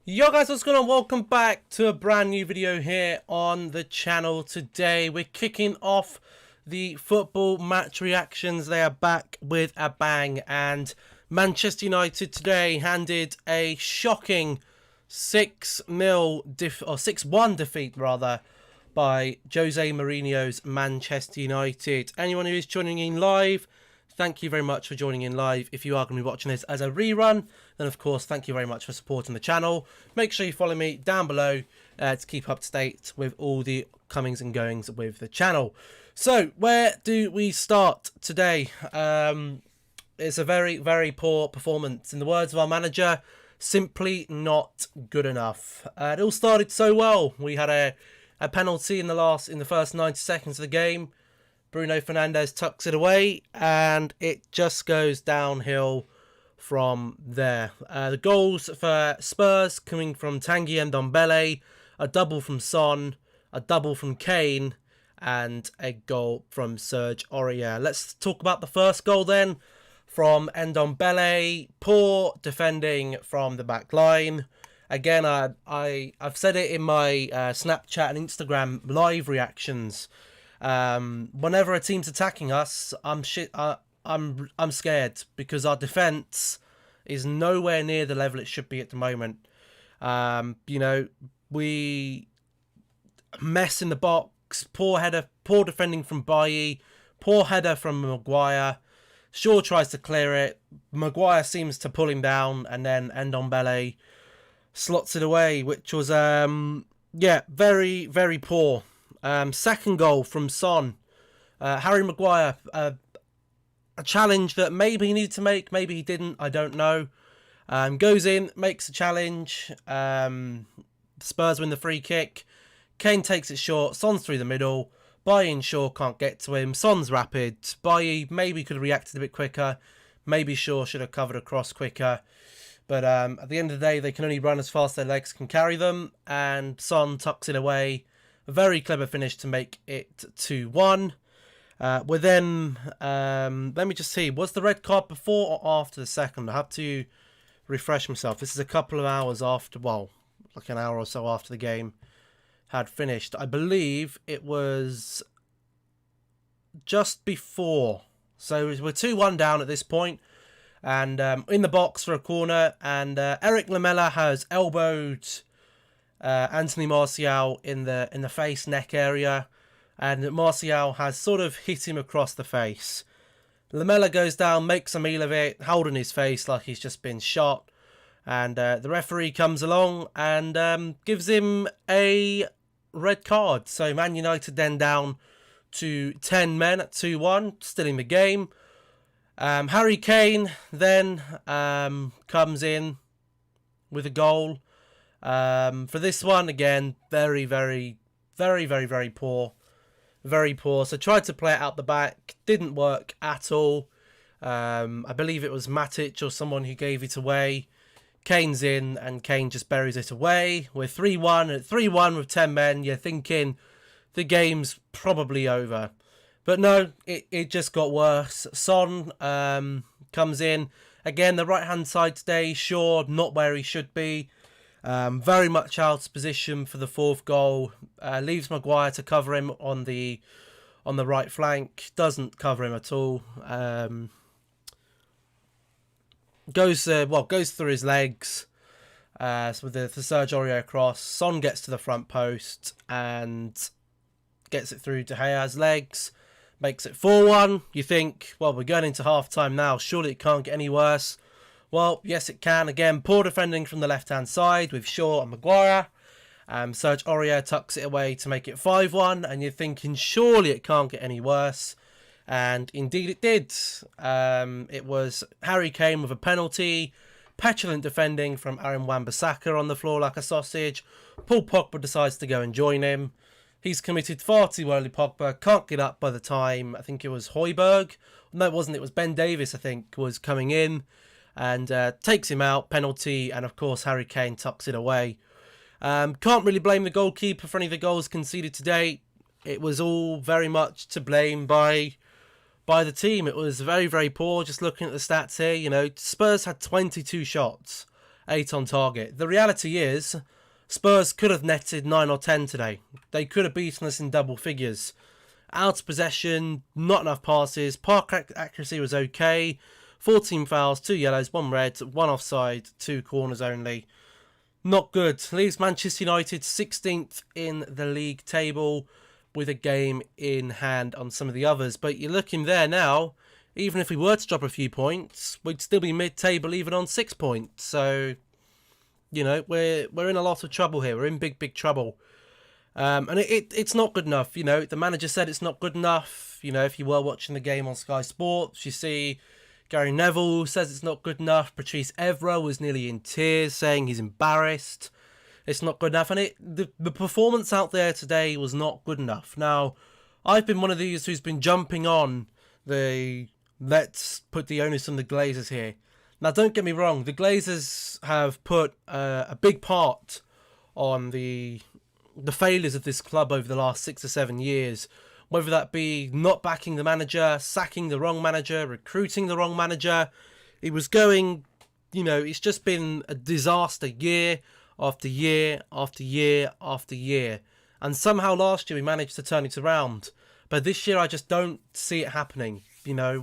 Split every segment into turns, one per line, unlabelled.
Yo guys, what's going on? Welcome back to a brand new video here on the channel. Today we're kicking off the football match reactions. They are back with a bang, and Manchester United today handed a shocking 6-1 defeat rather by Jose Mourinho's Manchester United. Anyone who is joining in live, thank you very much for joining in live. If you are going to be watching this as a rerun, then of course, thank you very much for supporting the channel. Make sure you follow me down below to keep up to date with all the comings and goings with the channel. So, where do we start today? It's a very, very poor performance. In the words of our manager, simply not good enough. It all started so well. We had a penalty in the first 90 seconds of the game. Bruno Fernandes tucks it away, and it just goes downhill from there. The goals for Spurs coming from Tanguy and Ndombele, a double from Son, a double from Kane, and a goal from Serge Aurier. Let's talk about the first goal then from Ndombele. Poor defending from the back line. Again, I've said it in my Snapchat and Instagram live reactions. Whenever a team's attacking us, I'm scared because our defense is nowhere near the level it should be at the moment. You know, we mess in the box, poor header, poor defending from Bailly, poor header from Maguire. Shaw tries to clear it. Maguire seems to pull him down, and then Ndombele slots it away, which was very, very poor. Second goal from Son. Harry Maguire, a challenge that maybe he needed to make, maybe he didn't, I don't know. Goes in, makes a challenge. Spurs win the free kick. Kane takes it short. Son's through the middle. Bailly and Shaw can't get to him. Son's rapid. Bailly maybe could have reacted a bit quicker. Maybe Shaw should have covered across quicker. But at the end of the day, they can only run as fast as their legs can carry them. And Son tucks it away. A very clever finish to make it 2-1. We're then, let me just see, was the red card before or after the second? I have to refresh myself. This is a couple of hours after, well, like an hour or so after the game had finished. I believe it was just before. So we're 2-1 down at this point. And in the box for a corner. And Eric Lamela has elbowed Anthony Martial in the face neck area, and Martial has sort of hit him across the face. Lamela goes down, makes a meal of it, holding his face like he's just been shot, and the referee comes along and gives him a red card. So Man United then down to 10 men at 2-1, still in the game. Harry Kane then comes in with a goal. For this one, again, very, very poor. Very poor. So tried to play it out the back. Didn't work at all. I believe it was Matic or someone who gave it away. Kane's in, and Kane just buries it away. We're 3-1. At 3-1 with 10 men, you're thinking the game's probably over. But no, it just got worse. Son comes in. Again, the right-hand side today, Shaw not where he should be. Very much out of position for the fourth goal. Leaves Maguire to cover him on the right flank. Doesn't cover him at all. Goes through his legs. So with the Serge Aurier cross, Son gets to the front post and gets it through De Gea's legs. Makes it 4-1. You think, well, we're going into half time now. Surely it can't get any worse. Well, yes, it can. Again, poor defending from the left-hand side with Shaw and Maguire. Serge Aurier tucks it away to make it 5-1. And you're thinking, surely it can't get any worse. And indeed it did. It was Harry Kane with a penalty. Petulant defending from Aaron Wan-Bissaka on the floor like a sausage. Paul Pogba decides to go and join him. He's committed far too early, Pogba. Can't get up by the time. I think it was Højbjerg. No, it wasn't. It was Ben Davies, I think, was coming in. And takes him out, penalty, and of course Harry Kane tucks it away. Can't really blame the goalkeeper for any of the goals conceded today. It was all very much to blame by the team. It was very, very poor. Just looking at the stats here, you know, Spurs had 22 shots 8 on target. The reality is, Spurs could have netted 9 or 10 today. They could have beaten us in double figures. Out of possession, not enough passes, park accuracy was okay, 14 fouls, 2 yellows, 1 red, 1 offside, 2 corners only. Not good. Leaves Manchester United 16th in the league table with a game in hand on some of the others. But you're looking there now, even if we were to drop a few points, we'd still be mid-table even on 6 points. So, you know, we're in a lot of trouble here. We're in big trouble. And it's not good enough. You know, the manager said it's not good enough. You know, if you were watching the game on Sky Sports, you see Gary Neville says it's not good enough. Patrice Evra was nearly in tears saying he's embarrassed. It's not good enough. And the performance out there today was not good enough. Now, I've been one of these who's been jumping on the let's put the onus on the Glazers here. Now, don't get me wrong. The Glazers have put a big part on the failures of this club over the last 6 or 7 years, whether that be not backing the manager, sacking the wrong manager, recruiting the wrong manager. It was going, you know, it's just been a disaster year after year after year after year. And somehow last year we managed to turn it around. But this year I just don't see it happening. You know,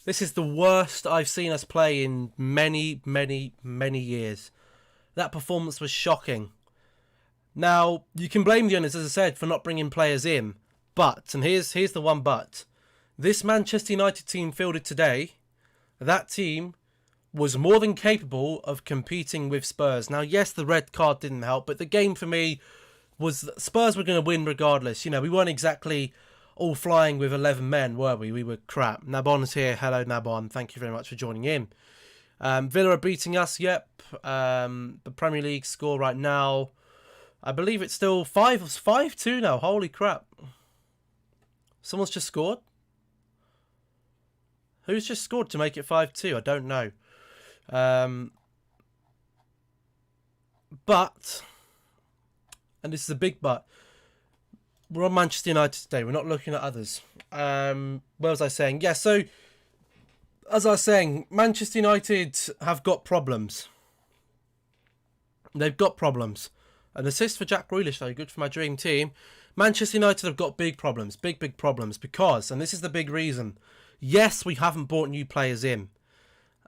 this is the worst I've seen us play in many years. That performance was shocking. Now, you can blame the owners, as I said, for not bringing players in. But, and here's the one but, this Manchester United team fielded today, that team was more than capable of competing with Spurs. Now, yes, the red card didn't help, but the game for me was that Spurs were going to win regardless. You know, we weren't exactly all flying with 11 men, were we? We were crap. Nabon's here. Hello, Nabon. Thank you very much for joining in. Villa are beating us, yep. The Premier League score right now, I believe it's still 5-2 now. Holy crap. Someone's just scored? Who's just scored to make it 5-2? I don't know. But, and this is a big but, we're on Manchester United today. We're not looking at others. What was I saying? Yeah, so, as I was saying, Manchester United have got problems. They've got problems. An assist for Jack Grealish, though, good for my dream team. Manchester United have got big problems, big problems, because, and this is the big reason, yes, we haven't brought new players in.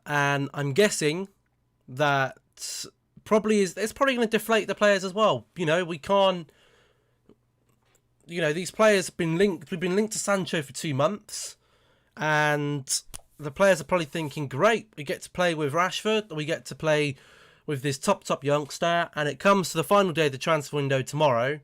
And I'm guessing that it's probably going to deflate the players as well. You know, we can't, you know, these players have been linked, we've been linked to Sancho for 2 months, and the players are probably thinking, great, we get to play with Rashford, we get to play with this top youngster, and it comes to the final day of the transfer window tomorrow,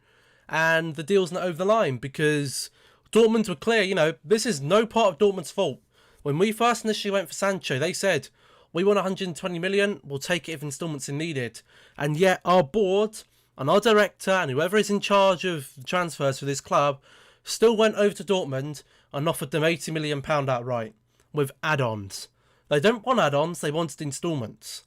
and the deal's not over the line, because Dortmund were clear, you know, this is no part of Dortmund's fault. When we first initially went for Sancho, they said, we want 120 million, we'll take it if instalments are needed. And yet our board and our director and whoever is in charge of transfers for this club still went over to Dortmund and offered them £80 million outright with add-ons. They don't want add-ons, they wanted instalments.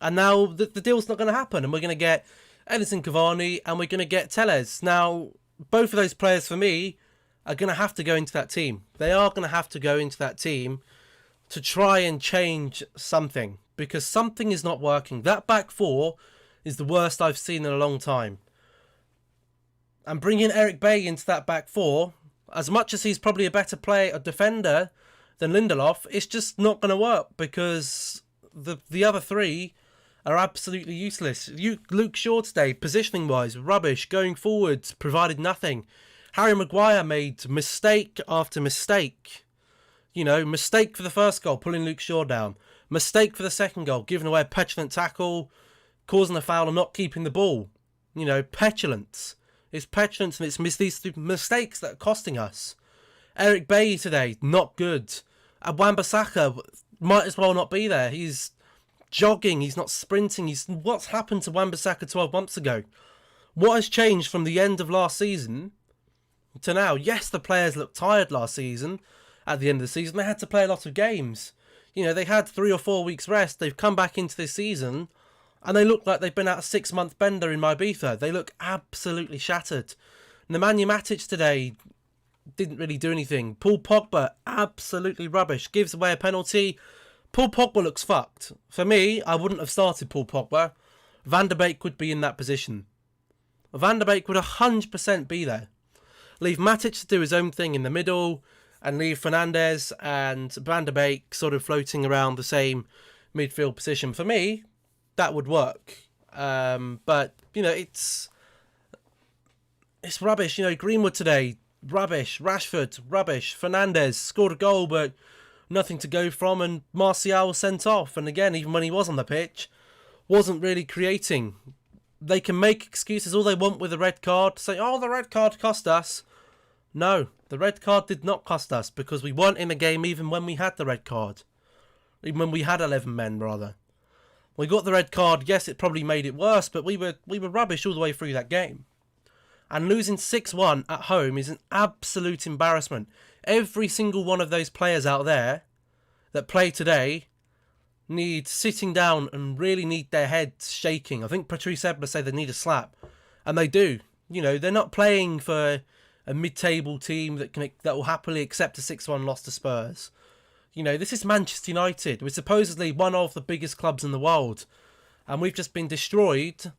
And now the deal's not going to happen, and we're going to get Edinson Cavani and we're going to get Telles. Now, both of those players for me are going to have to go into that team. They are going to have to go into that team to try and change something, because something is not working. That back four is the worst I've seen in a long time. And bringing Eric Bailly into that back four, as much as he's probably a better player, a defender than Lindelof, it's just not going to work, because the other three are absolutely useless. Luke Shaw today, positioning-wise, rubbish. Going forwards, provided nothing. Harry Maguire made mistake after mistake. You know, mistake for the first goal, pulling Luke Shaw down. Mistake for the second goal, giving away a petulant tackle, causing a foul and not keeping the ball. You know, petulance. It's petulance, and it's these mistakes that are costing us. Eric Bailly today, not good. And Wan-Bissaka might as well not be there. He's jogging, he's not sprinting. What's happened to Wan-Bissaka 12 months ago? What has changed from the end of last season to now? Yes, the players looked tired last season. At the end of the season, they had to play a lot of games. You know, they had 3 or 4 weeks rest. They've come back into this season, and they look like they've been out a 6-month bender in Ibiza. They look absolutely shattered. Nemanja Matic today didn't really do anything. Paul Pogba, absolutely rubbish. Gives away a penalty. Paul Pogba looks fucked. For me, I wouldn't have started Paul Pogba. Van der Beek would be in that position. Van der Beek would 100% be there. Leave Matic to do his own thing in the middle, and leave Fernandes and Van der Beek sort of floating around the same midfield position. For me, that would work. But, you know, it's rubbish. You know, Greenwood today, rubbish. Rashford, rubbish. Fernandes scored a goal, but nothing to go from. And Martial was sent off. And again, even when he was on the pitch, wasn't really creating. They can make excuses all they want with a red card. Say, oh, the red card cost us. No, the red card did not cost us because we weren't in the game even when we had the red card. Even when we had 11 men, rather. We got the red card. Yes, it probably made it worse, but we were rubbish all the way through that game. And losing 6-1 at home is an absolute embarrassment. Every single one of those players out there that play today need sitting down and really need their heads shaking. I think Patrice Evra say they need a slap. And they do. You know, they're not playing for a mid-table team that will happily accept a 6-1 loss to Spurs. You know, this is Manchester United. We're supposedly one of the biggest clubs in the world. And we've just been destroyed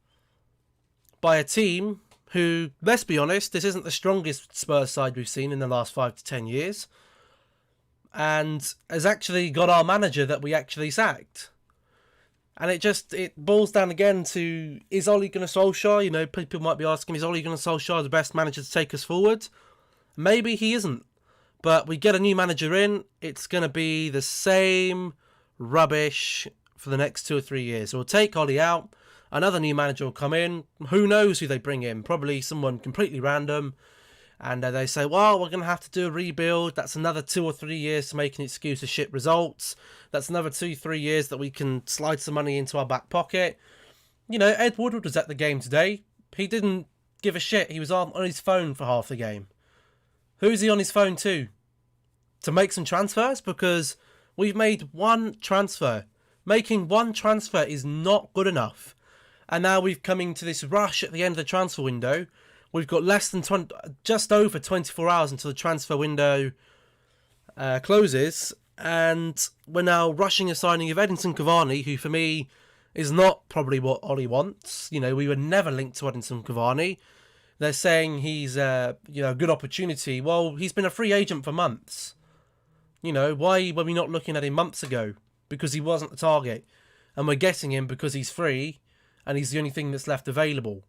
by a team who, let's be honest, this isn't the strongest Spurs side we've seen in the last 5 to 10 years. And has actually got our manager that we actually sacked. And it boils down again to, is Ole Gunnar Solskjaer, you know, people might be asking, is Ole Gunnar Solskjaer the best manager to take us forward? Maybe he isn't. But we get a new manager in, it's going to be the same rubbish for the next 2 or 3 years. So we'll take Ole out, another new manager will come in, who knows who they bring in, probably someone completely random. And they say, well, we're going to have to do a rebuild. That's another 2 or 3 years to make an excuse of shit results. That's another 2-3 years that we can slide some money into our back pocket. You know, Ed Woodward was at the game today. He didn't give a shit. He was on his phone for half the game. Who's he on his phone to? To make some transfers? Because we've made one transfer. Making one transfer is not good enough. And now we've come into this rush at the end of the transfer window. We've got just over 24 hours until the transfer window closes. And we're now rushing a signing of Edinson Cavani, who for me is not probably what Ole wants. You know, we were never linked to Edinson Cavani. They're saying he's a good opportunity. Well, he's been a free agent for months. You know, why were we not looking at him months ago? Because he wasn't the target. And we're getting him because he's free and he's the only thing that's left available.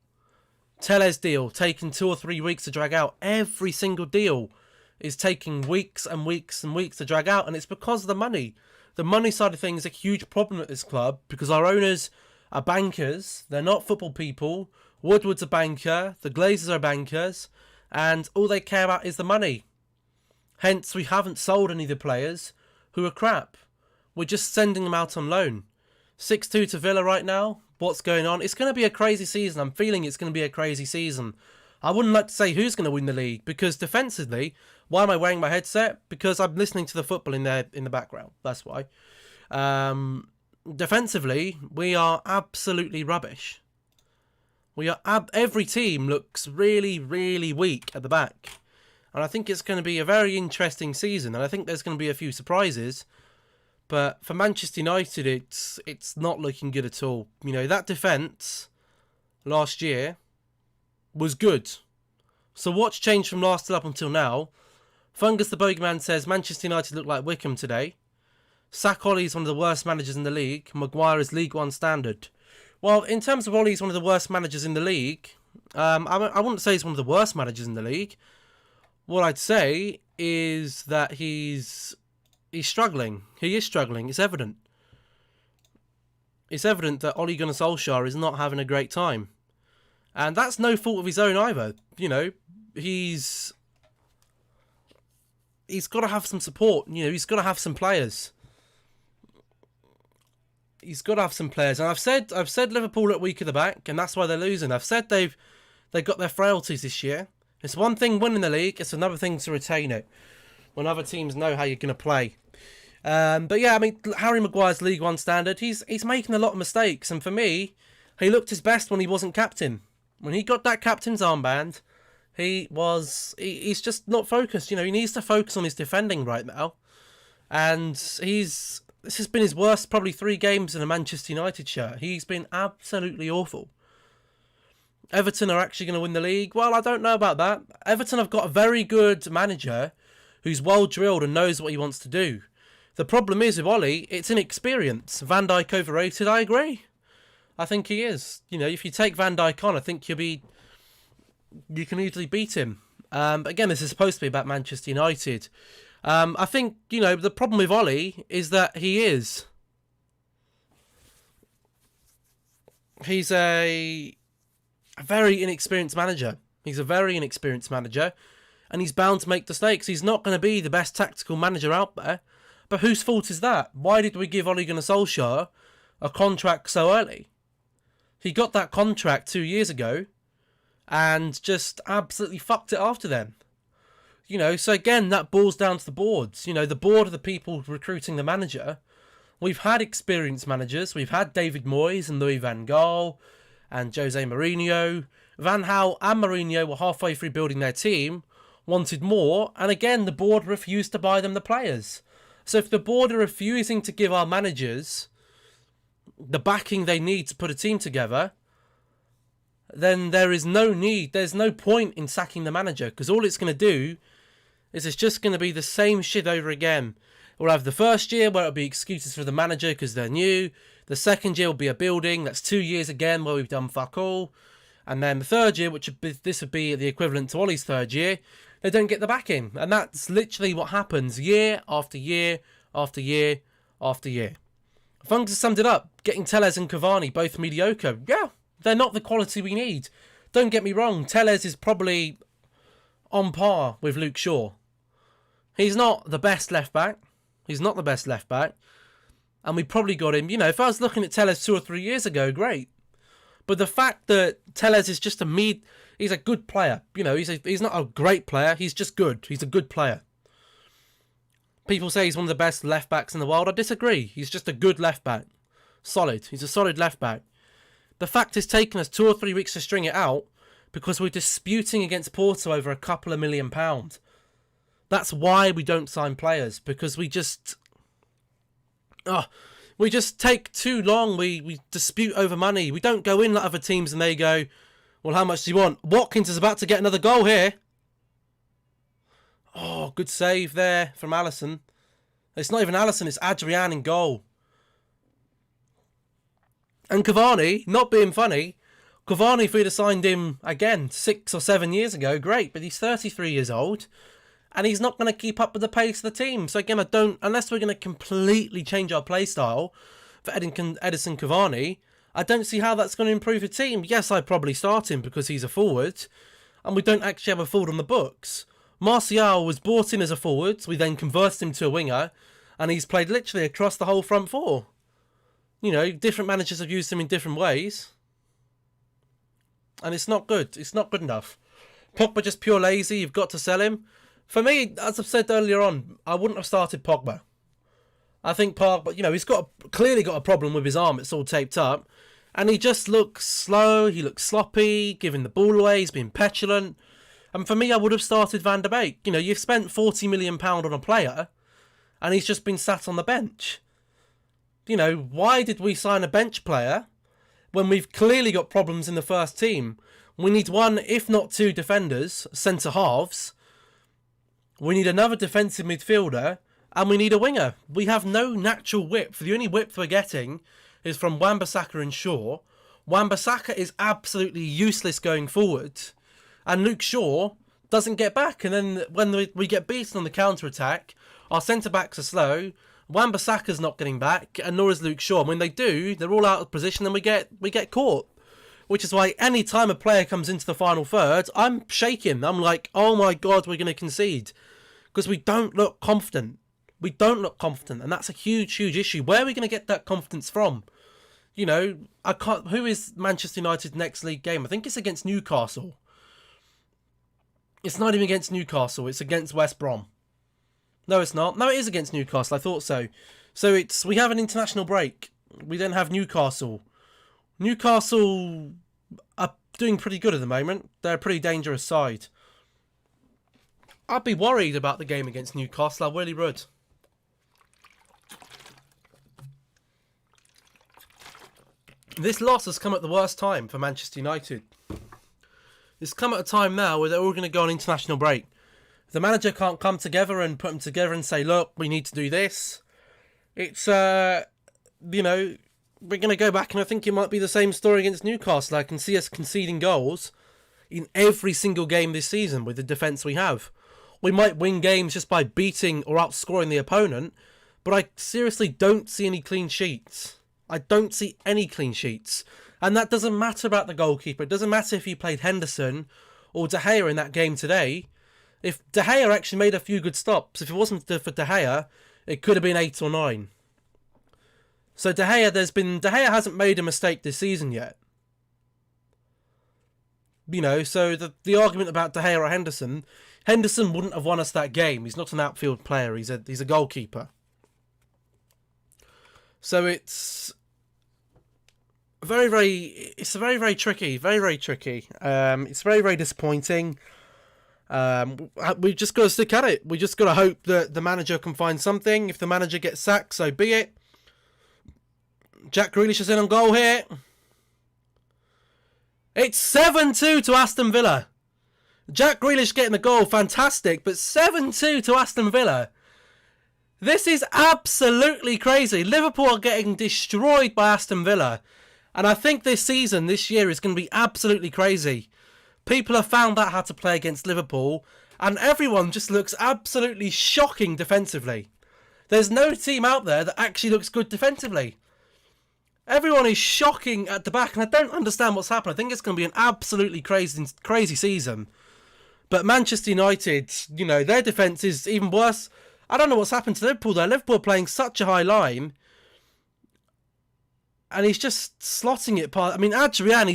Tellez deal taking 2 or 3 weeks to drag out. Every single deal is taking weeks and weeks and weeks to drag out, and it's because of the money. The money side of things is a huge problem at this club because our owners are bankers. They're not football people. Woodward's a banker. The Glazers are bankers, and all they care about is the money. Hence, we haven't sold any of the players who are crap. We're just sending them out on loan. 6-2 to Villa right now. What's going on? It's going to be a crazy season. I'm feeling it's going to be a crazy season. I wouldn't like to say who's going to win the league because defensively, why am I wearing my headset? Because I'm listening to the football in the background. That's why. Defensively, we are absolutely rubbish. Every team looks really, really weak at the back. And I think it's going to be a very interesting season. And I think there's going to be a few surprises. But for Manchester United, it's not looking good at all. You know, that defence last year was good. So what's changed from last till up until now? Fungus the Bogeyman says Manchester United look like Wickham today. Sack Ollie's one of the worst managers in the league. Maguire is League One standard. Well, in terms of Ollie's one of the worst managers in the league, I wouldn't say he's one of the worst managers in the league. What I'd say is that he's struggling. He is struggling. It's evident. It's evident that Ole Gunnar Solskjaer is not having a great time. And that's no fault of his own either. You know, he's got to have some support. You know, he's got to have some players. He's got to have some players. And I've said Liverpool look weak at the back, and that's why they're losing. I've said they've got their frailties this year. It's one thing winning the league. It's another thing to retain it when other teams know how you're going to play. But yeah, I mean, Harry Maguire's League One standard. He's making a lot of mistakes, and for me, he looked his best when he wasn't captain. When he got that captain's armband, he's just not focused. You know, he needs to focus on his defending right now, and he's this has been his worst probably 3 games in a Manchester United shirt. He's been absolutely awful. Everton are actually going to win the league. Well, I don't know about that. Everton have got a very good manager who's well drilled and knows what he wants to do. The problem is with Ollie, it's inexperience. Van Dijk overrated, I agree. I think he is. You know, if you take Van Dijk on, I think you can easily beat him. But again, this is supposed to be about Manchester United. I think, you know, the problem with Ollie is that he's a very inexperienced manager. He's a very inexperienced manager, and he's bound to make mistakes. He's not going to be the best tactical manager out there, but whose fault is that? Why did we give Ole Gunnar Solskjaer a contract so early? He got that contract 2 years ago and just absolutely fucked it after then. You know, so again, that boils down to the boards. You know, the board are the people recruiting the manager. We've had experienced managers. We've had David Moyes and Louis van Gaal and Jose Mourinho. Van Gaal and Mourinho were halfway through building their team, wanted more, and again, the board refused to buy them the players. So if the board are refusing to give our managers the backing they need to put a team together, then there's no point in sacking the manager, because all it's going to do is it's just going to be the same shit over again. We'll have the first year where it'll be excuses for the manager because they're new. The second year will be a building. That's 2 years again where we've done fuck all. And then the third year, this would be the equivalent to Ollie's third year, they don't get the backing. And that's literally what happens year after year after year after year. Fungus has summed it up. Getting Telles and Cavani, both mediocre. Yeah, they're not the quality we need. Don't get me wrong, Telles is probably on par with Luke Shaw. He's not the best left back. And we probably got him, you know, if I was looking at Telles 2 or 3 years ago, great. But the fact that Telles is just he's a good player. You know, he's not a great player. He's just good. He's a good player. People say he's one of the best left backs in the world. I disagree. He's just a good left back. Solid. He's a solid left back. The fact it's taken us 2 or 3 weeks to string it out because we're disputing against Porto over a couple of £1 million. That's why we don't sign players, because we just take too long. We dispute over money. We don't go in like other teams and they go, well, how much do you want? Watkins is about to get another goal here. Oh, good save there from Alisson. It's not even Alisson, it's Adrian in goal. And Cavani, not being funny, Cavani, if we'd have signed him again 6 or 7 years ago, great, but he's 33 years old. And he's not going to keep up with the pace of the team. So again, unless we're going to completely change our play style for Edison Cavani, I don't see how that's going to improve the team. Yes, I'd probably start him because he's a forward, and we don't actually have a forward on the books. Martial was brought in as a forward, so we then converted him to a winger, and he's played literally across the whole front four. You know, different managers have used him in different ways. And it's not good. It's not good enough. Pogba just pure lazy. You've got to sell him. For me, as I've said earlier on, I wouldn't have started Pogba. I think Pogba, you know, he's clearly got a problem with his arm. It's all taped up. And he just looks slow. He looks sloppy, giving the ball away. He's been petulant. And for me, I would have started Van der Beek. You know, you've spent £40 million on a player, and he's just been sat on the bench. You know, why did we sign a bench player when we've clearly got problems in the first team? We need 1, if not 2 defenders, centre-halves. We need another defensive midfielder, and we need a winger. We have no natural width. The only width we're getting is from Wan-Bissaka and Shaw. Wan-Bissaka is absolutely useless going forward, and Luke Shaw doesn't get back. And then when we get beaten on the counter-attack, our centre-backs are slow, Wan-Bissaka's not getting back, and nor is Luke Shaw. When they do, they're all out of position, and we get caught. Which is why any time a player comes into the final third, I'm shaking. I'm like, oh my God, we're going to concede. Because we don't look confident. And that's a huge, huge issue. Where are we going to get that confidence from? You know, who is Manchester United's next league game? I think it's against Newcastle. It's not even against Newcastle. It's against West Brom. No, it's not. No, it is against Newcastle. I thought so. So we have an international break. We then have Newcastle. Newcastle are doing pretty good at the moment. They're a pretty dangerous side. I'd be worried about the game against Newcastle. I really would. This loss has come at the worst time for Manchester United. It's come at a time now where they're all going to go on international break. The manager can't come together and put them together and say, look, we need to do this. It's, we're going to go back, and I think it might be the same story against Newcastle. I can see us conceding goals in every single game this season with the defence we have. We might win games just by beating or outscoring the opponent, but I seriously don't see any clean sheets. I don't see any clean sheets. And that doesn't matter about the goalkeeper. It doesn't matter if you played Henderson or De Gea in that game today. If De Gea actually made a few good stops, if it wasn't for De Gea, it could have been 8 or 9. So De Gea hasn't made a mistake this season yet. So the argument about De Gea or Henderson wouldn't have won us that game. He's not an outfield player. He's a goalkeeper. So it's very, very tricky. Very, very tricky. It's very, very disappointing. We've just got to stick at it. We just got to hope that the manager can find something. If the manager gets sacked, so be it. Jack Grealish is in on goal here. It's 7-2 to Aston Villa. Jack Grealish getting the goal, fantastic, but 7-2 to Aston Villa. This is absolutely crazy. Liverpool are getting destroyed by Aston Villa. And I think this year, is going to be absolutely crazy. People have found out how to play against Liverpool, and everyone just looks absolutely shocking defensively. There's no team out there that actually looks good defensively. Everyone is shocking at the back, and I don't understand what's happened. I think it's going to be an absolutely crazy season. But Manchester United, their defence is even worse. I don't know what's happened to Liverpool though. Liverpool are playing such a high line, and he's just slotting it past. I mean, Adrian,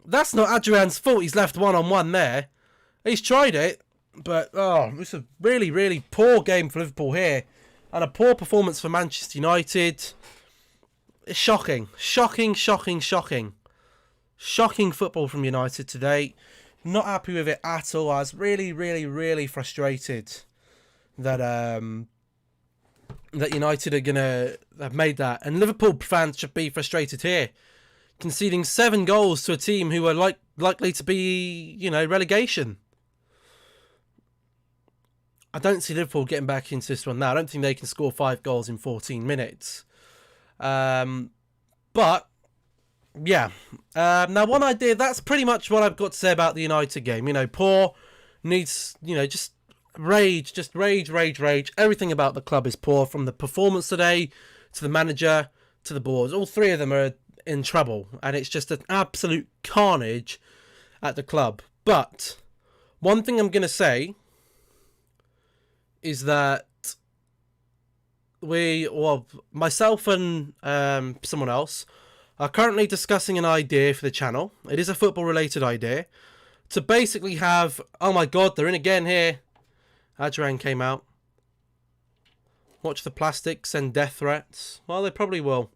that's not Adrian's fault. He's left one-on-one there. He's tried it, but it's a really, really poor game for Liverpool here, and a poor performance for Manchester United. It's shocking. Shocking football from United today. Not happy with it at all. I was really, really, really frustrated that that United are going to have made that. And Liverpool fans should be frustrated here. Conceding 7 goals to a team who are likely to be, relegation. I don't see Liverpool getting back into this one now. I don't think they can score 5 goals in 14 minutes. But yeah. Now, one idea, that's pretty much what I've got to say about the United game. Poor, needs, just rage. Everything about the club is poor, from the performance today to the manager to the boards. All three of them are in trouble, and it's just an absolute carnage at the club. But one thing I'm going to say is that myself and someone else are currently discussing an idea for the channel. It is a football-related idea. To basically have... Oh my god, they're in again here. Adrian came out. Watch the plastic, send death threats. Well, they probably will.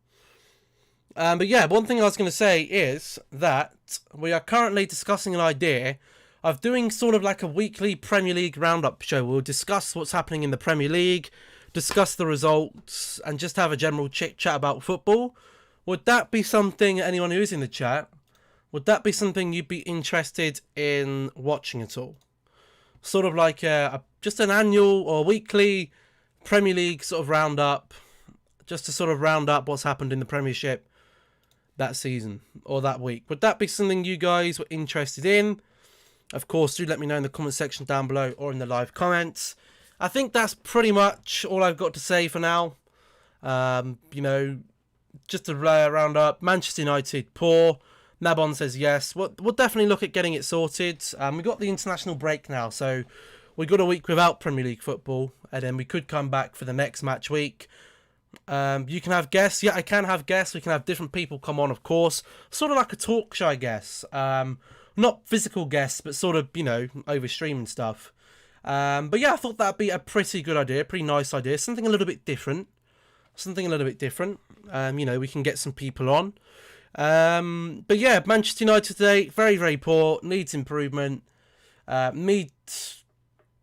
But yeah, one thing I was going to say is that we are currently discussing an idea of doing sort of like a weekly Premier League roundup show. We'll discuss what's happening in the Premier League, discuss the results, and just have a general chit-chat about football. Would that be something, anyone who's in the chat, would that be something you'd be interested in watching at all? Sort of like just an annual or weekly Premier League sort of roundup, just to sort of round up what's happened in the Premiership that season or that week. Would that be something you guys were interested in? Of course, do let me know in the comment section down below or in the live comments. I think that's pretty much all I've got to say for now. Just to round up, Manchester United, poor. Nabon says yes. We'll definitely look at getting it sorted. We've got the international break now, so we've got a week without Premier League football, and then we could come back for the next match week. You can have guests. Yeah, I can have guests. We can have different people come on, of course. Sort of like a talk show, I guess. Not physical guests, but sort of, over stream and stuff. But yeah, I thought that'd be a pretty good idea, pretty nice idea. Something a little bit different. We can get some people on. But yeah, Manchester United today, very, very poor. Needs improvement. Needs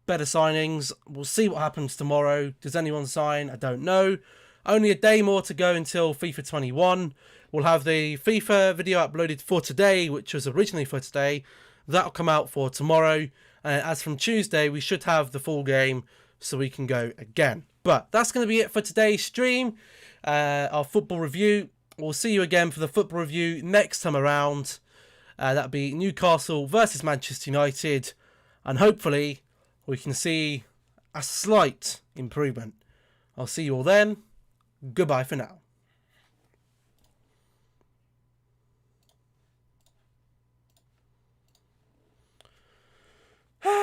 better signings. We'll see what happens tomorrow. Does anyone sign? I don't know. only a day more to go until FIFA 21. We'll have the FIFA video uploaded for today, which was originally for today. That'll come out for tomorrow. As from Tuesday, we should have the full game so we can go again. But that's going to be it for today's stream. Our football review. We'll see you again for the football review next time around. That'll be Newcastle versus Manchester United. And hopefully we can see a slight improvement. I'll see you all then. Goodbye for now.